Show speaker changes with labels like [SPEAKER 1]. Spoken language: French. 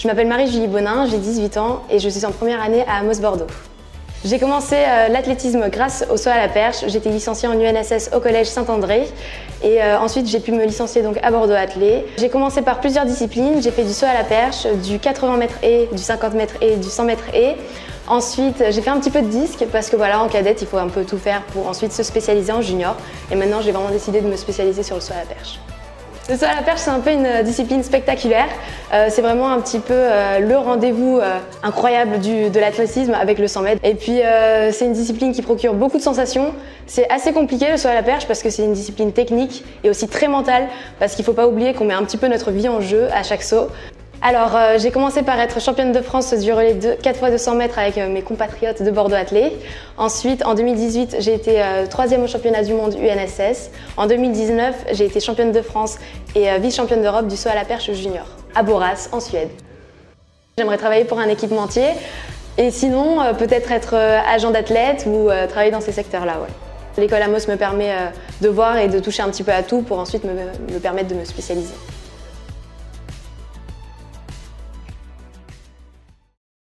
[SPEAKER 1] Je m'appelle Marie-Julie Bonin, j'ai 18 ans et je suis en première année à Amos Bordeaux. J'ai commencé l'athlétisme grâce au saut à la perche. J'étais licenciée en UNSS au collège Saint-André et ensuite j'ai pu me licencier donc à Bordeaux Athlé. J'ai commencé par plusieurs disciplines. J'ai fait du saut à la perche, du 80 mètres et, du 50 mètres et, du 100 mètres et. Ensuite, j'ai fait un petit peu de disque parce que voilà, en cadette, il faut un peu tout faire pour ensuite se spécialiser en junior. Et maintenant, j'ai vraiment décidé de me spécialiser sur le saut à la perche. Le saut à la perche, c'est un peu une discipline spectaculaire. C'est vraiment un petit peu le rendez-vous incroyable de l'athlétisme avec le 100 mètres. Et puis, c'est une discipline qui procure beaucoup de sensations. C'est assez compliqué le saut à la perche parce que c'est une discipline technique et aussi très mentale parce qu'il ne faut pas oublier qu'on met un petit peu notre vie en jeu à chaque saut. Alors, j'ai commencé par être championne de France du relais 4x200 mètres avec mes compatriotes de Bordeaux Athlé. Ensuite, en 2018, j'ai été 3e au championnat du monde UNSS. En 2019, j'ai été championne de France et vice-championne d'Europe du saut à la perche junior, à Borås, en Suède. J'aimerais travailler pour un équipementier et sinon, peut-être être agent d'athlète ou travailler dans ces secteurs-là. Ouais. L'école Amos me permet de voir et de toucher un petit peu à tout pour ensuite me permettre de me spécialiser.